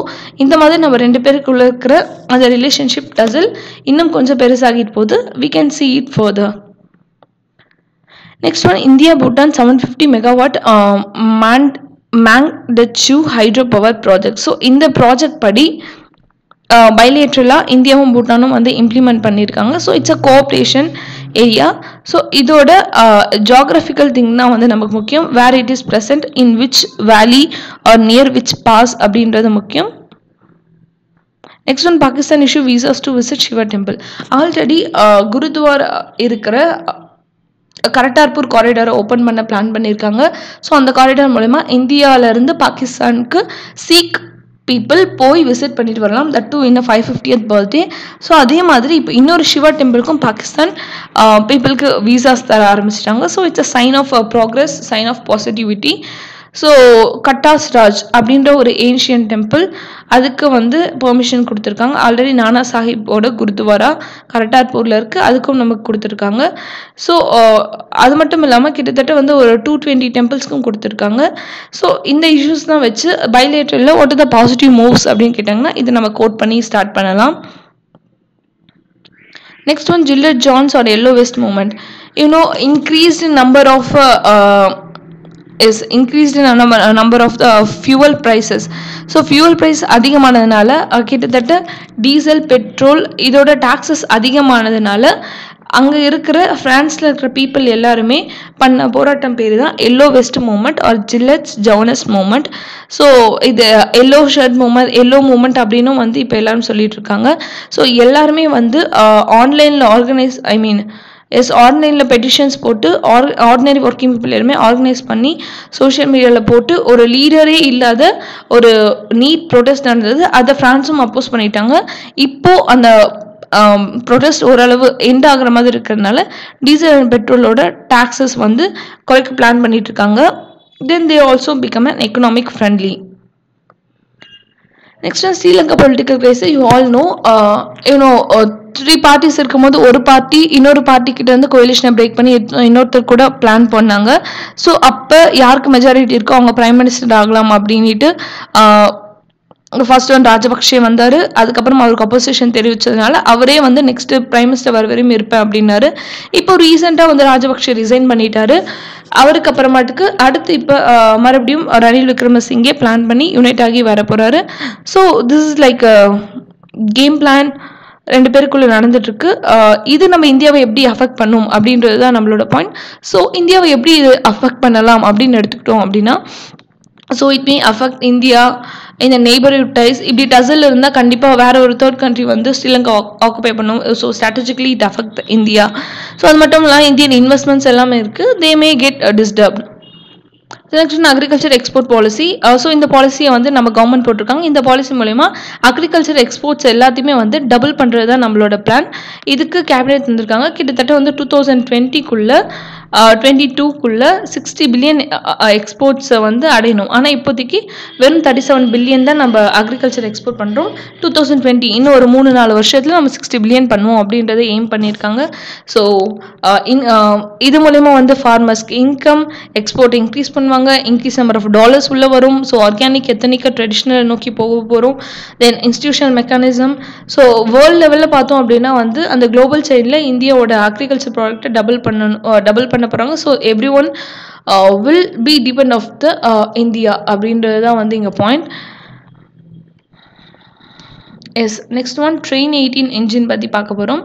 இந்த மாதிரி நம்ம ரெண்டு பேருக்குள்ள இருக்கிற அந்த ரிலேஷன்ஷிப் டசல் இன்னும் கொஞ்சம் பெருசாகிட்டு போகுது. We can see it further. Next one, India Bhutan 750 megawatt Mangdechhu hydro power project. So இந்த ப்ராஜெக்ட் படி பைலேட்ரலாக இந்தியாவும் பூட்டானும் வந்து இம்ப்ளிமெண்ட் பண்ணியிருக்காங்க. So it's a cooperation area. So இதோட ஜியாகிரபிக்கல் திங் தான் வந்து நமக்கு முக்கியம். Where it is present, in which valley or near which pass அப்படின்றது முக்கியம். Next one, Pakistan issue visas to visit Shiva temple. Already gurdwara இருக்கிற கரட்டார்பூர் காரிடாரை ஓப்பன் பண்ண பிளான் பண்ணியிருக்காங்க. ஸோ அந்த காரிடார் மூலமா இந்தியாவிலேருந்து பாகிஸ்தானுக்கு சீக் பீப்புள் போய் விசிட் பண்ணிட்டு வரலாம். That too in 550th birthday. So அதே மாதிரி இப்போ இன்னொரு சிவா டெம்பிளுக்கும் பாகிஸ்தான் பீப்புளுக்கு விசாஸ் தர ஆரம்பிச்சிட்டாங்க. So it's a sign of progress, sign of positivity. So Katas Raj அப்படின்ற ஒரு ஏன்ஷியன் டெம்பிள், அதுக்கு வந்து பெர்மிஷன் கொடுத்துருக்காங்க. ஆல்ரெடி நானா சாஹிப்போட குருத்வாரா கரட்டார்பூரில் இருக்குது, அதுக்கும் நமக்கு கொடுத்துருக்காங்க. ஸோ அது மட்டும் இல்லாமல் கிட்டத்தட்ட வந்து ஒரு 220 டெம்பிள்ஸ்க்கும் கொடுத்துருக்காங்க. ஸோ இந்த இஷ்யூஸ் தான் வச்சு பைலேட்ரலில் what are the positive moves அப்படின்னு கேட்டாங்கன்னா இது நம்ம கோட் பண்ணி ஸ்டார்ட் பண்ணலாம். Next one, Gillette Johns or Yellow Vest movement. Increased number of number of the fuel prices. So fuel price அதிகமானதுனால கிட்டத்தட்ட டீசல், பெட்ரோல் இதோட டாக்ஸஸ் அதிகமானதுனால அங்கே இருக்கிற ஃப்ரான்ஸில் இருக்கிற பீப்புள் எல்லாருமே பண்ண போராட்டம் பேர் தான் yellow vest movement or gilets jaunes movement. So இது yellow shirt movement, yellow movement அப்படின்னும் வந்து இப்போ எல்லாரும் சொல்லிட்டு இருக்காங்க. ஸோ எல்லாருமே வந்து ஆன்லைனில் ஆன்லைனில் பெட்டிஷன்ஸ் போட்டு ஆர்டினரி ஒர்க்கிங் பீப்புள் எல்லாருமே ஆர்கனைஸ் பண்ணி சோஷியல் மீடியாவில் போட்டு ஒரு லீடரே இல்லாத ஒரு நீட் ப்ரொடெஸ்ட் நடந்தது. அதை ஃப்ரான்ஸும் அப்போஸ் பண்ணிட்டாங்க. இப்போது அந்த ப்ரொடெஸ்ட் ஓரளவு எண்ட் ஆகிற மாதிரி இருக்கிறதுனால டீசல் அண்ட் பெட்ரோலோட டாக்ஸஸ் வந்து குறைக்க பிளான் பண்ணிட்டு இருக்காங்க. Then they also become an economic friendly. Next Sri Lanka political crisis. You all know 3 parties இருக்கும்போது ஒரு பார்ட்டி இன்னொரு பார்ட்டி கிட்ட இருந்து கோலிஷனை பிரேக் பண்ணி இன்னொருத்தர் கூட பிளான் பண்ணாங்க. ஸோ அப்போ யாருக்கு மெஜாரிட்டி இருக்கோ அவங்க பிரைம் மினிஸ்டர் ஆகலாம் அப்படின்ட்டு ஃபர்ஸ்ட் வந்து ராஜபக்சே வந்தார். அதுக்கப்புறம் அவருக்கு அப்போசிஷன் தெரிவித்ததுனால அவரே வந்து நெக்ஸ்ட் பிரைம் மினிஸ்டர் வர வரையும் இருப்பேன் அப்படின்னாரு. இப்போ ரீசெண்டாக வந்து ராஜபக்சே ரிசைன் பண்ணிட்டாரு. அவருக்கு அப்புறமாட்டுக்கு அடுத்து இப்போ மறுபடியும் ரணில் விக்ரமசிங்கே பிளான் பண்ணி யுனைட் ஆகி வர போகிறாரு. So this is like game plan ரெண்டு பேருக்குள்ளே நடந்துட்டுருக்கு. இது நம்ம இந்தியாவை எப்படி அஃபெக்ட் பண்ணும் அப்படின்றது தான் நம்மளோட பாயிண்ட். ஸோ இந்தியாவை எப்படி இது அஃபெக்ட் பண்ணலாம் அப்படின்னு எடுத்துக்கிட்டோம் அப்படின்னா, so it may affect India இந்த நெய்பர்ஹுட் டைஸ். இப்படி டசல் இருந்தால் கண்டிப்பாக வேற ஒரு தேர்ட் கண்ட்ரி வந்து ஸ்ரீலங்கா ஆக்குபை பண்ணும். So strategically it affect India. So அது மட்டும் இல்லாமல் இந்தியன் இன்வெஸ்ட்மெண்ட்ஸ் எல்லாமே இருக்குது, they may get disturbed. Next agriculture export policy. So இந்த பாலிசியை வந்து நம்ம கவர்மெண்ட் போட்டிருக்காங்க. இந்த பாலிசி மூலயமா அக்ரிகல்ச்சர் எக்ஸ்போர்ட்ஸ் எல்லாத்தையுமே வந்து டபுள் பண்ணுறது தான் நம்மளோட பிளான். இதுக்கு கேபினெட் தந்திருக்காங்க. கிட்டத்தட்ட வந்து 2022க்குள்ள 60 பில்லியன் எக்ஸ்போர்ட்ஸை வந்து அடையணும். ஆனால் இப்போதைக்கு வெறும் 37 பில்லியன் தான் நம்ம அக்ரிகல்ச்சர் எக்ஸ்போர்ட் பண்ணுறோம். 2020 இன்னும் ஒரு 3-4 வருஷத்தில் நம்ம 60 பில்லியன் பண்ணுவோம் அப்படின்றத எய்ம் பண்ணியிருக்காங்க. ஸோ இது மூலயமா வந்து ஃபார்மர்ஸ்க்கு இன்கம், எக்ஸ்போர்ட் இன்க்ரீஸ் பண்ணுவாங்க, இன்க்ரீஸ் நம்பர் ஆஃப் டாலர்ஸ் உள்ளே வரும். ஸோ ஆர்கானிக், எத்தனிக்காக, ட்ரெடிஷ்னல் நோக்கி போக போகிறோம். தென் இன்ஸ்டிடியூஷனல் மெக்கானிசம். ஸோ வேர்ல்டு லெவலில் பார்த்தோம் அப்படின்னா வந்து அந்த குளோபல் சைடில் இந்தியாவோட அக்ரிகல்ச்சர் ப்ராடக்ட்டை டபுள் பண்ண போகிறாங்க. So every one will be depend of the India அப்படின்றது தான் வந்து இங்கே point. Yes, next one train 18 engine பற்றி பார்க்க போகிறோம்.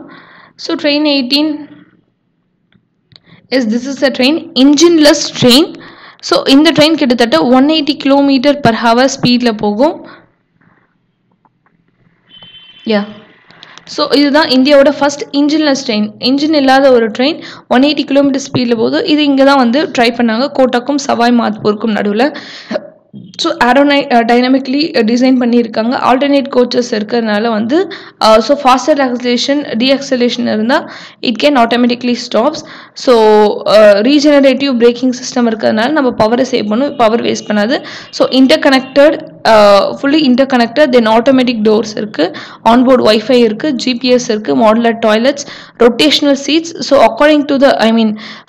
So train 18 yes, this is a train, engineless train. So இந்த ட்ரெயின் கிட்டத்தட்ட 180 km/h ஸ்பீடில் போகும். ஸோ இதுதான் இந்தியாவோட ஃபர்ஸ்ட் இன்ஜின்லெஸ் ட்ரெயின். இன்ஜின் இல்லாத ஒரு ட்ரெயின் 180 km ஸ்பீடில் போகுது. இது இங்கே தான் வந்து ட்ரை பண்ணாங்க, கோட்டாக்கும் சவாய் மாத்பூருக்கும் நடுவில். ஸோ டைனமிக்லி டிசைன் பண்ணியிருக்காங்க. ஆல்டர்னேட் கோச்சஸ் இருக்கிறதுனால வந்து ஸோ ஃபாஸ்டர் ஆக்சலேஷன், டீஆக்சலேஷன் இருந்தால் it can automatically stops. So regenerative braking system இருக்கிறதுனால நம்ம பவரை சேவ் பண்ணும், பவர் வேஸ்ட் பண்ணாது. So interconnected, fully interconnected. Then automatic doors இருக்குது, ஆன்போர்ட் வைஃபை இருக்குது, ஜிபிஎஸ் இருக்குது, modular toilets, rotational seats. So according to the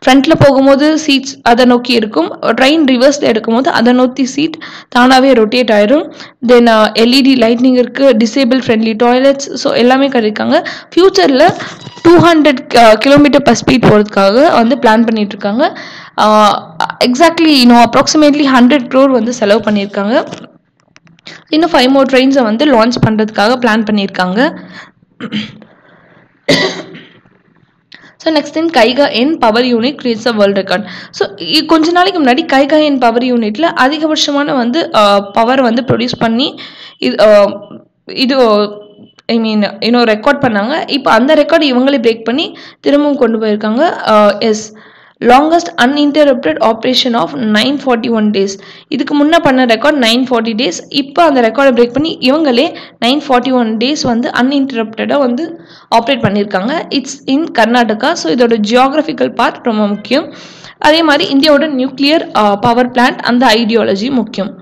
ஃப்ரண்ட்டில் போகும்போது சீட்ஸ் அதை நோக்கி இருக்கும், ட்ரெயின் ரிவர்ஸில் எடுக்கும்போது அதை நோக்கி சீட் தானாகவே ரொட்டேட் ஆயிரும். தென் எல்இடி லைட்னிங் இருக்குது, டிசேபிள் ஃப்ரெண்ட்லி டாய்லெட்ஸ். ஸோ எல்லாமே கிடைக்காங்க. ஃபியூச்சரில் 200 km/s போகிறதுக்காக வந்து பிளான் பண்ணிட்டு இருக்காங்க. எக்ஸாக்ட்லி அப்ராக்சிமேட்லி 100 crore வந்து செலவு பண்ணியிருக்காங்க. இன்னும் 5 more ட்ரெயின்ஸை வந்து லான்ச் பண்ணுறதுக்காக பிளான் பண்ணியிருக்காங்க. So next in Kaiga N power unit creates a world record. So கொஞ்ச நாளைக்கு முன்னாடி கைகா என் பவர் யூனிட்டில் அதிகபட்சமான வந்து பவர் வந்து ப்ரொடியூஸ் பண்ணி இது ரெக்கார்ட் பண்ணாங்க. இப்போ அந்த ரெக்கார்டு இவங்களே பிரேக் பண்ணி திரும்பவும் கொண்டு போயிருக்காங்க. Yes, longest uninterrupted operation of 941 days. இதுக்கு முன்னே பண்ண ரெக்கார்ட் 940 days. இப்போ அந்த ரெக்கார்டை பிரேக் பண்ணி இவங்களே 941 days வந்து அன்இன்டரப்டடாக வந்து ஆப்ரேட் பண்ணியிருக்காங்க. It's in Karnataka. ஸோ இதோட ஜியோகிராஃபிக்கல் பார்ட் ரொம்ப முக்கியம். அதே மாதிரி இந்தியாவோட நியூக்ளியர் பவர் பிளான்ட், அந்த ஐடியாலஜி முக்கியம்.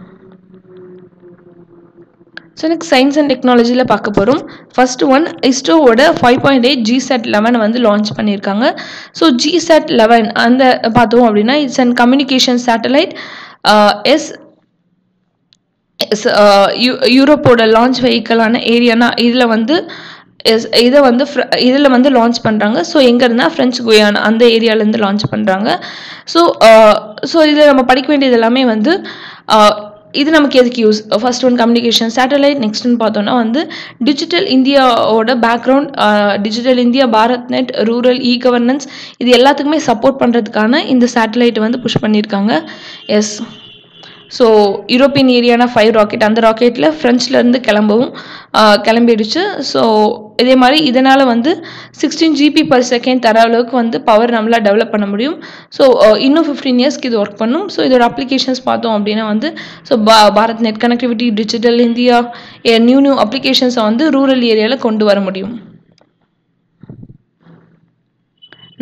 ஸோ நெக்ஸ்ட் சயின்ஸ் அண்ட் டெக்னாலஜியில் பார்க்க போகிறோம். ஃபர்ஸ்ட் ஒன், இஸ்ரோவோட 5.8 GSAT-11 வந்து லான்ச் பண்ணியிருக்காங்க. ஸோ GSAT-11 அந்த பார்த்தோம் அப்படின்னா இட்ஸ் அண்ட் கம்யூனிகேஷன் சேட்டலைட். யூரோப்போட லான்ச் வெஹிக்கலான ஏரியானா இதில் வந்து இதில் வந்து லான்ச் பண்ணுறாங்க. ஸோ எங்கேருந்தா ஃப்ரெஞ்ச் குயானா அந்த ஏரியாவிலேருந்து லான்ச் பண்ணுறாங்க. ஸோ இதில் நம்ம படிக்க வேண்டியது எல்லாமே வந்து இது நமக்கு எதுக்கு use. First one communication satellite. Next ஒன்று பார்த்தோன்னா வந்து டிஜிட்டல் இந்தியாவோட background, digital India, Bharat net, rural governance, இது எல்லாத்துக்குமே சப்போர்ட் பண்ணுறதுக்கான இந்த சேட்டலைட்டை வந்து புஷ் பண்ணியிருக்காங்க. எஸ், ஸோ யூரோப்பியன் ஏரியானா 5 ராக்கெட், அந்த ராக்கெட்டில் ஃப்ரெஞ்சிலேருந்து கிளம்பிடுச்சு. ஸோ இதே மாதிரி இதனால் வந்து 16 GB/s தர அளவுக்கு வந்து பவர் நம்மளால் டெவலப் பண்ண முடியும். ஸோ இன்னும் 15 yearsக்கு இது ஒர்க் பண்ணும். ஸோ இதோட அப்ளிகேஷன்ஸ் பார்த்தோம் அப்படின்னா வந்து so Bharat net connectivity, digital India, new அப்ளிகேஷன்ஸை வந்து ரூரல் ஏரியாவில் கொண்டு வர முடியும்.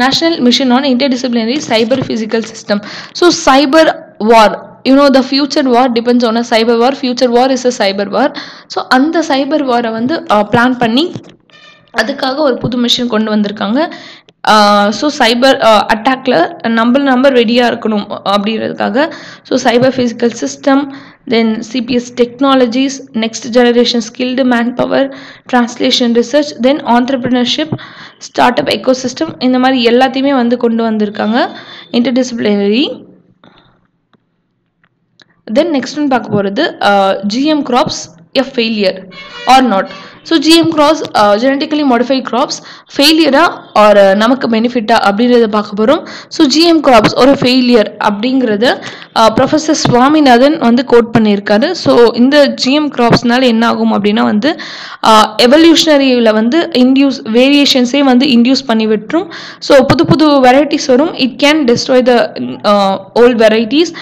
National mission on interdisciplinary cyber physical system. So cyber war, the future war depends on a cyber war. Future war is a cyber war. So அந்த சைபர் வாரை வந்து plan பண்ணி அதுக்காக ஒரு புது மிஷன் கொண்டு வந்திருக்காங்க. ஸோ சைபர் அட்டாக்ல நம்ம ரெடியாக இருக்கணும் அப்படின்றதுக்காக. So cyber physical system, then CPS technologies, next generation skilled man power, translation research, then entrepreneurship, start up ecosystem, இந்த மாதிரி எல்லாத்தையுமே வந்து கொண்டு வந்திருக்காங்க இன்டர்டிசிப்ளினரி. தென் நெக்ஸ்ட் ஒன் பார்க்க போகிறது GM crops a failure or not. So GM crops genetically modified crops ஃபெயிலியரா or நமக்கு பெனிஃபிட்டா அப்படின்றத பார்க்க போகிறோம். ஸோ ஜிஎம் கிராப்ஸ் ஒரு ஃபெயிலியர் அப்படிங்கிறத ப்ரொஃபஸர் சுவாமிநாதன் வந்து கோட் பண்ணியிருக்காரு. ஸோ இந்த ஜிஎம் கிராப்ஸ்னால என்ன ஆகும் அப்படின்னா வந்து எவல்யூஷனரியில் வந்து வேரியேஷன்ஸே வந்து இன்டியூஸ் பண்ணி விட்டுரும். ஸோ புது புது வெரைட்டிஸ் வரும். It can destroy the old varieties.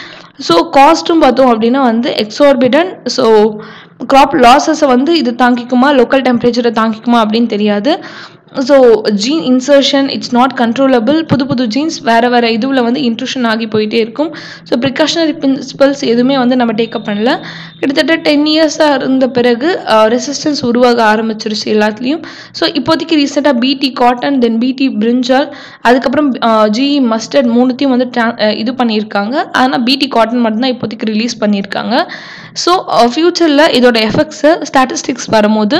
So காஸ்ட்டும் பார்த்தோம் அப்படின்னா வந்து எக்ஸார்பிடன்ட். ஸோ க்ராப் லாஸஸை வந்து இது தாங்கிக்குமா, லோக்கல் டெம்பரேச்சரை தாங்கிக்குமா அப்படின்னு தெரியாது. So gene insertion it's not controllable. புது புது ஜீன்ஸ் வேறு இதுவில் வந்து இன்ட்ரூஷன் ஆகி போயிட்டே இருக்கும். ஸோ ப்ரிகாஷனரி பிரின்சிபல்ஸ் எதுவுமே வந்து நம்ம டேக்கப் பண்ணல. கிட்டத்தட்ட 10 இயர்ஸாக இருந்த பிறகு ரெசிஸ்டன்ஸ் உருவாக ஆரம்பிச்சிருச்சு எல்லாத்துலேயும். ஸோ இப்போதைக்கு ரீசெண்டாக பிடி காட்டன், தென் பிடி பிரிஞ்சால், அதுக்கப்புறம் ஜிஇ மஸ்டர்ட் மூணுத்தையும் வந்து இது பண்ணியிருக்காங்க. ஆனால் பிடி காட்டன் மட்டும்தான் இப்போதைக்கு ரிலீஸ் பண்ணியிருக்காங்க. ஸோ ஃப்யூச்சரில் இதோட எஃபெக்ட்ஸை ஸ்டாட்டிஸ்டிக்ஸ் வரும்போது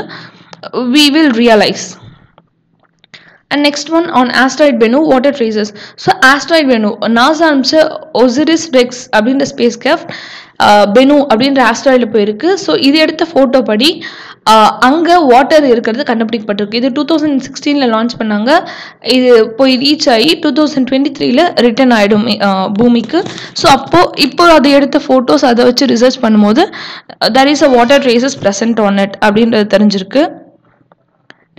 we will realize. And next one on asteroid Bennu water traces. So asteroid Bennu NASA அனுப்பிச்ச OSIRIS REx அப்படின்ற ஸ்பேஸ் கிராஃப்ட் பெனு அப்படின்ற ஆஸ்ட்ராய்டில் போயிருக்கு. ஸோ இது எடுத்த ஃபோட்டோ படி அங்கே வாட்டர் இருக்கிறது கண்டுபிடிக்கப்பட்டிருக்கு. இது 2016 லான்ச் பண்ணாங்க. இது போய் ரீச் ஆகி 2023 ரிட்டர்ன் ஆகிடும் பூமிக்கு. ஸோ இப்போ அதை எடுத்த ஃபோட்டோஸ் அதை வச்சு ரிசர்ச் பண்ணும்போது there is a water traces present on it அப்படின்றது தெரிஞ்சிருக்கு.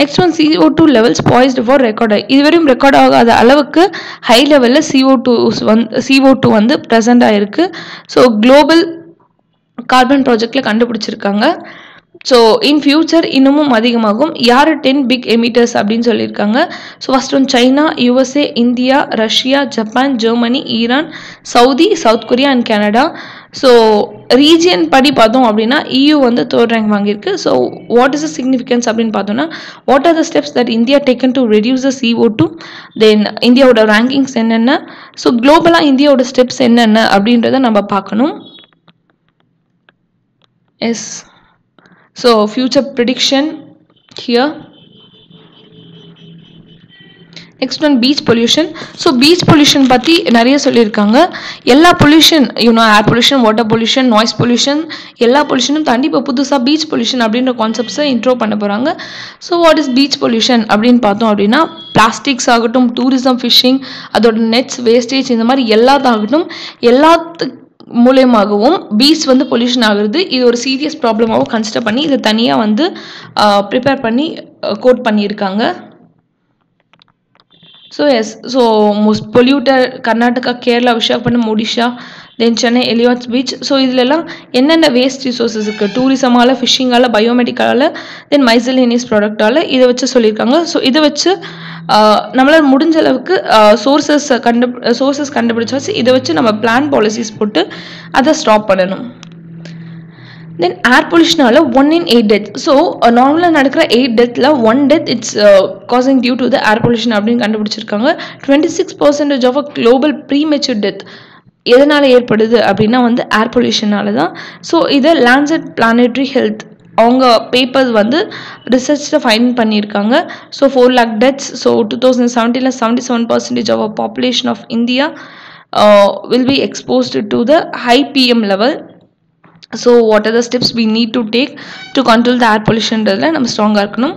Next one CO2 levels பாய்ஸ்ட் for record. இதுவரையும் ரெக்கார்ட் ஆகாத அளவுக்கு ஹை லெவலில் CO2 வந்து ப்ரெசென்ட் ஆகிருக்கு. ஸோ குளோபல் கார்பன் ப்ராஜெக்டில் கண்டுபிடிச்சிருக்காங்க. ஸோ இன் ஃபியூச்சர் இன்னமும் அதிகமாகும். யார் 10 பிக் எமிட்டர்ஸ் அப்படின்னு சொல்லியிருக்காங்க. So first one China, USA, India, Russia, Japan, Germany, Iran, Saudi, south Korea and Canada. So region படி பார்த்தோம் அப்படின்னா EU வந்து 3rd ரேங்க் வாங்கியிருக்கு. So what is the significance அப்படின்னு பார்த்தோம்னா, what are the steps that India taken to reduce the CO2, தென் இந்தியாவோட rankings என்னென்ன, so குளோபலாக இந்தியாவோட ஸ்டெப்ஸ் என்னென்ன அப்படின்றத நம்ம பார்க்கணும். Yes, so future prediction here. Next one beach pollution. So beach pollution பற்றி நிறைய சொல்லியிருக்காங்க. எல்லா pollution air pollution, water pollution, noise pollution, எல்லா பொல்யூஷனும் தாண்டி இப்போ புதுசாக பீச் பொல்யூஷன் அப்படின்ற கான்செப்ட்ஸை இன்ட்ரோ பண்ண போகிறாங்க. So what is beach pollution அப்படின்னு பார்த்தோம் அப்படின்னா, பிளாஸ்டிக்ஸ் ஆகட்டும், டூரிசம், ஃபிஷிங், அதோட நெட்ஸ் வேஸ்டேஜ், இந்த மாதிரி எல்லாத்தாகட்டும் எல்லாத்துக்கு மூலயமாகவும் பீச் வந்து பொல்யூஷன் ஆகுறது. இது ஒரு சீரியஸ் ப்ராப்ளமாகவும் கன்சிடர் பண்ணி இதை தனியாக வந்து ப்ரிப்பேர் பண்ணி கோட் பண்ணியிருக்காங்க. So yes, so most polluter Karnataka, Kerala, Visakhapatnam, Odisha, then Chennai, Elliot's beach. So இதிலெல்லாம் என்னென்ன வேஸ்ட் ரிசோர்ஸஸ் இருக்குது, டூரிசமால், ஃபிஷிங்கால், பயோமெடிக்கலால், தென் மைசலேனியஸ் ப்ராடக்டால், இதை வச்சு சொல்லியிருக்காங்க. ஸோ இதை வச்சு நம்மளால் முடிஞ்ச அளவுக்கு சோர்சஸ் கண்டுபிடிச்சி வச்சு இதை வச்சு நம்ம பிளான் பாலிசிஸ் போட்டு அதை ஸ்டாப் பண்ணணும். தென் ஏர் பொல்யூஷனால் 1 in 8 deaths. ஸோ நார்மலாக நடக்கிற 8 deathல 1 death it's causing due to the air pollution அப்படின்னு கண்டுபிடிச்சிருக்காங்க. 26% of a global premature death எதனால் ஏற்படுது அப்படின்னா வந்து ஏர் பொல்யூஷனால தான். ஸோ இதை லான்செட் பிளானட்டரி ஹெல்த் அவங்க பேப்பர்ஸ் வந்து ரிசர்ச்சில் ஃபைண்ட் பண்ணியிருக்காங்க. So 4 lakh deaths. So 2017 77% of a population of India will be exposed to the high PM level. So what are the steps we need to take to control the air pollution? நம்ம ஸ்ட்ராங்காக இருக்கணும்.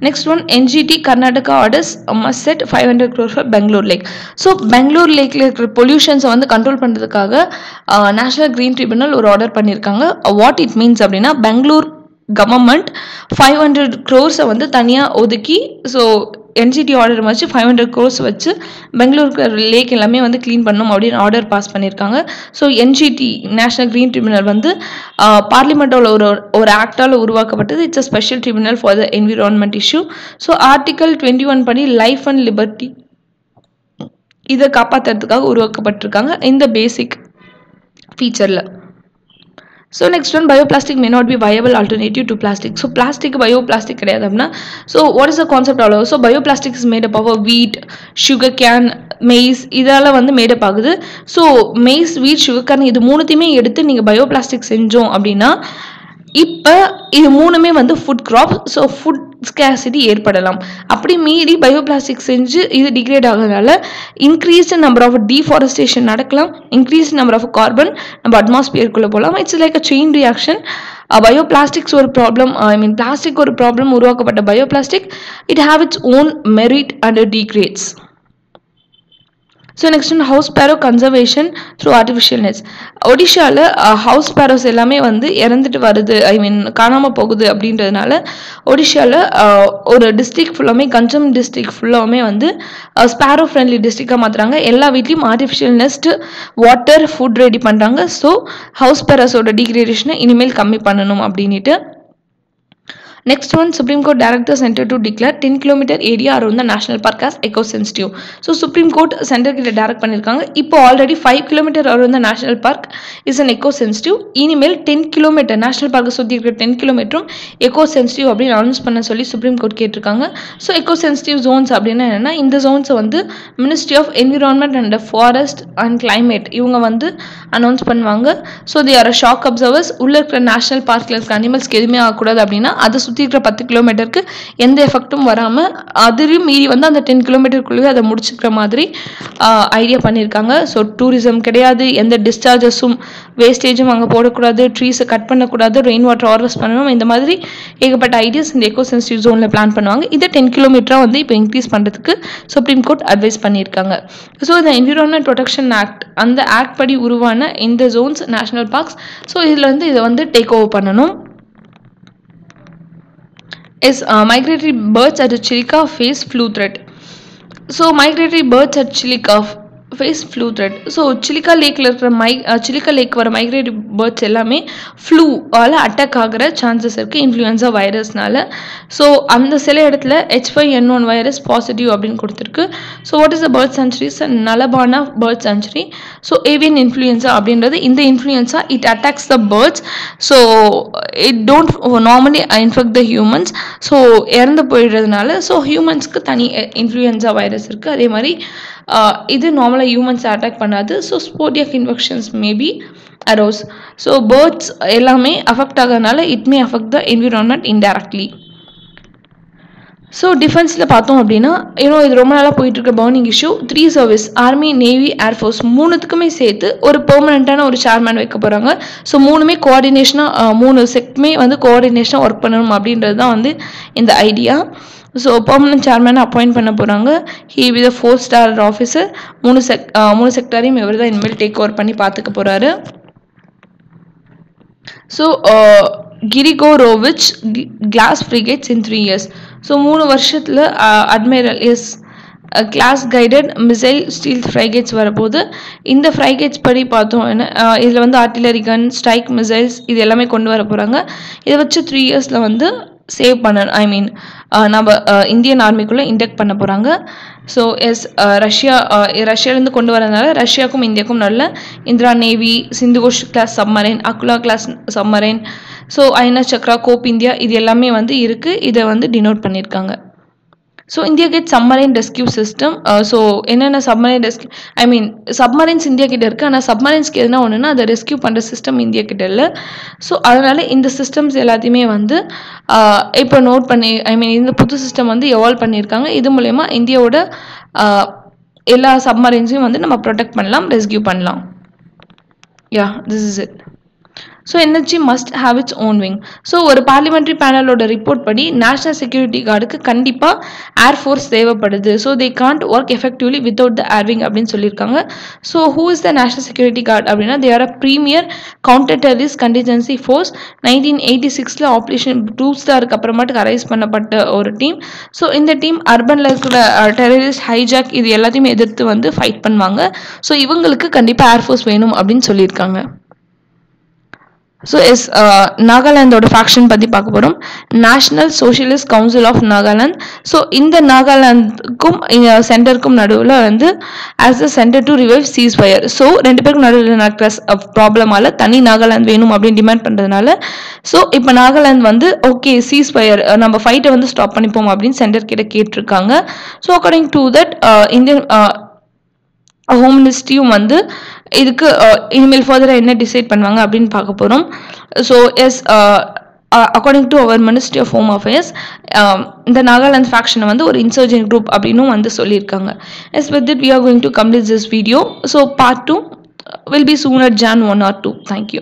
Next one NGT Karnataka orders must set 500 crore for Bangalore lake. So Bangalore லேக்கில் இருக்கிற பொல்யூஷன்ஸை வந்து control பண்ணுறதுக்காக national green tribunal ஒரு order பண்ணியிருக்காங்க. வாட் இட் மீன்ஸ் அப்படின்னா, பெங்களூர் கவர்மெண்ட் 500 crores வந்து தனியாக ஒதுக்கி, ஸோ NGT ஆர்டர் வச்சு 500 crores வச்சு பெங்களூருக்கு லேக் எல்லாமே வந்து க்ளீன் பண்ணணும் அப்படின்னு ஆர்டர் பாஸ் பண்ணியிருக்காங்க. So NGT national green tribunal வந்து பார்லிமெண்ட்டோட ஒரு ஆக்டால் உருவாக்கப்பட்டது. It's a special tribunal for the environment issue. So article 21 படி லைஃப் அண்ட் லிபர்ட்டி இதை காப்பாற்றுறதுக்காக உருவாக்கப்பட்டிருக்காங்க இந்த பேசிக் ஃபீச்சரில். So next one, bioplastic may not be viable alternative to plastic. So plastic bioplastic கிடையாது அப்படின்னா, so what is the concept அவ்வளோ. So bioplastic is made up of wheat, sugar cane, maize, இதால் வந்து மேடப் ஆகுது. ஸோ மெய்ஸ், வீட், sugar can இது மூணுத்தையுமே எடுத்து நீங்கள் பயோபிளாஸ்டிக் செஞ்சோம் அப்படின்னா, இப்போ இது மூணுமே வந்து food crop. So food scarcity ஏற்படலாம். அப்படி மீறி பயோபிளாஸ்டிக் செஞ்சு இது டிகிரேட் ஆகிறதுனால இன்க்ரீஸ்ட் நம்பர் ஆஃப் டீஃபாரஸ்டேஷன் நடக்கலாம், இன்க்ரீஸ்ட் நம்பர் ஆஃப் கார்பன் நம்ம அட்மாஸ்பியருக்குள்ளே போகலாம். It's like a chain reaction. Bioplastics ஒரு ப்ராப்ளம், பிளாஸ்டிக் ஒரு ப்ராப்ளம், உருவாக்கப்பட்ட bioplastic it have its own merit and degrades. So next வந்து house sparrow conservation through artificial nets. ஒடிஷாவில் house sparrows எல்லாமே வந்து இறந்துட்டு வருது, ஐ மீன் காணாமல் போகுது அப்படின்றதுனால ஒடிஷாவில் ஒரு டிஸ்ட்ரிக்ட் ஃபுல்லாமே, கஞ்சம் டிஸ்ட்ரிக்ட் ஃபுல்லாமே வந்து ஸ்பேரோ ஃப்ரெண்ட்லி டிஸ்ட்ரிக்டாக மாற்றுறாங்க. எல்லா வீட்லேயும் artificial nest, water, food ready பண்ணுறாங்க. ஸோ ஹவுஸ் ஸ்பேரோஸோட டிகிரேடேஷனை இனிமேல் கம்மி பண்ணணும் அப்படின்ட்டு. Next one, Supreme Court directed the center to declare 10 km area around the national park as eco-sensitive. So Supreme Court center கிட்ட direct பண்ணிருக்காங்க. இப்போ already 5 km around the national park is an eco-sensitive. இனிமேல் 10 km national park சுத்தி இருக்கிற 10 km eco-sensitive அப்படின்னு announce பண்ண சொல்லி Supreme Court கேட்டிருக்காங்க. ஸோ eco-sensitive zones அப்படின்னா என்னன்னா, இந்த ஜோன்ஸை வந்து Ministry of Environment and Forest and Climate இவங்க வந்து அனௌன்ஸ் பண்ணுவாங்க. So they are shock observers. உள்ள இருக்கிற நேஷனல் பார்க்கில் இருக்கிற அனிமல்ஸ்க்கு எதுவுமே ஆகக்கூடாது அப்படின்னா அதை சுற்றி இருக்கிற 10 கிலோமீட்டருக்கு எந்த எஃபெக்டும் வராமல் அதையும் மீறி வந்து அந்த 10 கிலோமீட்டருக்குள்ளேயே அதை முடிச்சுக்கிற மாதிரி ஐடியா பண்ணியிருக்காங்க. ஸோ டூரிசம் கிடையாது, எந்த டிஸ்சார்ஜஸும் வேஸ்டேஜும் அங்கே போடக்கூடாது, ட்ரீஸை கட் பண்ணக்கூடாது, ரெயின் வாட்டர் ஹார்வெஸ்ட் பண்ணணும், இந்த மாதிரி ஏகப்பட்ட ஐடியாஸ் இந்த எக்கோ சென்சிட்டிவ் ஜோனில் பிளான் பண்ணுவாங்க. இதை 10 கிலோமீட்டராக வந்து இப்போ இன்க்ரீஸ் பண்ணுறதுக்கு சுப்ரீம் கோர்ட் அட்வைஸ் பண்ணியிருக்காங்க. ஸோ இந்த என்விரான்மெண்ட் ப்ரொடெக்ஷன் ஆக்ட், அந்த ஆக்ட் படி உருவான இந்த ஜோன்ஸ் நேஷனல் பார்க்ஸ், ஸோ இதில் வந்து இதை வந்து டேக் ஓவர் பண்ணணும். Is migratory birds at Chilka face flu threat. So migratory birds at Chilka face flu threat. So Chilka lake Chilka lake வர migratory birds எல்லாமே flu ஆல அட்டாக் ஆகிற chances இருக்குது இன்ஃப்ளூயன்ஸா வைரஸ்னால. ஸோ அந்த சில இடத்துல H5N1 வைரஸ் பாசிட்டிவ் அப்படின்னு கொடுத்துருக்கு. So what is the bird sanctuaries? Nalabana bird sanctuary. So avian influenza அப்படின்றது இந்த influenza it attacks the birds. So it don't normally infect the humans. So இறந்து போயிடுறதுனால ஸோ ஹியூமன்ஸ்க்கு தனி இன்ஃப்ளூயன்ஸா வைரஸ் இருக்குது. அதே மாதிரி இது நார்மலாக ஹியூமன்ஸ் அட்டாக் பண்ணாது. So sporadic infections maybe arose. So birds எல்லாமே அஃபெக்ட் ஆகிறதுனால it may affect the environment indirectly. So டிஃபென்ஸில் பார்த்தோம் அப்படின்னா இது ரொம்ப நாளாக போயிட்டுருக்க burning issue. 3 service, army, navy, air force மூணுத்துக்குமே சேர்த்து ஒரு பெர்மனண்ட்டான ஒரு சேர்மேன் வைக்க போகிறாங்க. ஸோ மூணுமே கோஆர்டினேஷனாக, 3 செக்மே வந்து கோஆர்டினேஷனாக ஒர்க் பண்ணணும் அப்படின்றது தான் வந்து இந்த ஐடியா. ஸோ பெர்மனன்ட் சேர்மேனை அப்பாயிண்ட் பண்ண போகிறாங்க. He will 4-star officer. 3 செக்டாரையும் இவர் தான் இனிமேல் டேக் ஓவர் பண்ணி பார்த்துக்க போகிறாரு. So Grigorovich class frigates in 3 years. So 3 வருஷத்தில் admiral class guided missile steel frigates வரப்போது. இந்த ஃப்ரைகேட்ஸ் படி பார்த்தோம் இதில் வந்து ஆர்டிலரி கன், ஸ்ட்ரைக் மிசைல்ஸ் இது எல்லாமே கொண்டு வர போகிறாங்க. இதை வச்சு 3 yearsல வந்து சேவ் பண்ண, ஐ மீன் நம்ம இந்தியன் ஆர்மிக்குள்ளே இன்டெக்ட் பண்ண போகிறாங்க. ஸோ ரஷ்யாவிலேருந்து கொண்டு வரதுனால ரஷ்யாவுக்கும் இந்தியாவுக்கும் நல்ல Indra navy, Sindhughosh class submarine, Akula class submarine, so INS Chakra, Cope India இது எல்லாமே வந்து இருக்குது. இதை வந்து டினோட் பண்ணியிருக்காங்க. So India get submarine rescue system. So என்னென்ன submarine rescue, I mean submarines India கிட்ட இருக்குது. ஆனால் சப்மரைன்ஸ்க்கு எதுனா ஒன்றுனா அதை ரெஸ்கியூ பண்ணுற சிஸ்டம் இந்தியா கிட்ட இல்லை. ஸோ அதனால் இந்த சிஸ்டம்ஸ் எல்லாத்தையுமே வந்து இப்போ நோட் பண்ணி, ஐ மீன் இந்த புது சிஸ்டம் வந்து எவால்வ் பண்ணியிருக்காங்க. இது மூலயமா இந்தியாவோட எல்லா சப்மரைன்ஸையும் வந்து நம்ம ப்ரொடெக்ட் பண்ணலாம், ரெஸ்கியூ பண்ணலாம். Yeah, this is it. So NHG must have its own wing. So ஒரு பார்லிமெண்ட்ரி பேனலோட ரிப்போர்ட் படி நேஷனல் செக்யூரிட்டி கார்டுக்கு கண்டிப்பாக ஏர்ஃபோர்ஸ் தேவைப்படுது. So they can't work effectively without the air wing அப்படின்னு சொல்லியிருக்காங்க. So who is the national security guard அப்படின்னா, they are a premier counter terrorist contingency force. 1986 operation blue ஸ்டாருக்கு அப்புறமாட்டுக்கு அரைஸ் பண்ணப்பட்ட ஒரு டீம். ஸோ இந்த டீம் அர்பனில் இருக்கிற டெரரிஸ்ட், ஹைஜாக் இது எல்லாத்தையுமே எதிர்த்து வந்து ஃபைட் பண்ணுவாங்க. ஸோ இவங்களுக்கு கண்டிப்பாக ஏர்ஃபோர்ஸ் வேணும் அப்படின்னு சொல்லியிருக்காங்க. ஸோ நாகாலாந்தோட ஃபேக்ஷன் பற்றி பார்க்க போகிறோம். National socialist council of Nagaland. So இந்த நாகாலாந்துக்கும் சென்டருக்கும் நடுவில் வந்து as a center to revive ceasefire. So 2 பேருக்கும் நடுவில் நடக்கிற ப்ராப்ளமால் தனி நாகாலாந்து வேணும் அப்படின்னு டிமாண்ட் பண்ணுறதுனால ஸோ இப்போ நாகாலாந்து வந்து ஓகே சீஸ் ஃபயர், நம்ம ஃபைட்டை வந்து ஸ்டாப் பண்ணிப்போம் அப்படின்னு சென்டர் கிட்ட கேட்டிருக்காங்க. So according to that Indian home மினிஸ்ட்ரியும் வந்து இதுக்கு இனிமேல் ஃபர்தராக என்ன டிசைட் பண்ணுவாங்க அப்படின்னு பார்க்க போகிறோம். So according to our ministry of home affairs இந்த நாகாலாந்து ஃபேக்ஷனை வந்து ஒரு இன்சர்ஜென்ட் குரூப் அப்படின்னும் வந்து சொல்லியிருக்காங்க. Yes with it we are going to complete this video. So part 2 will be soon at Jan 1 or 2. Thank you.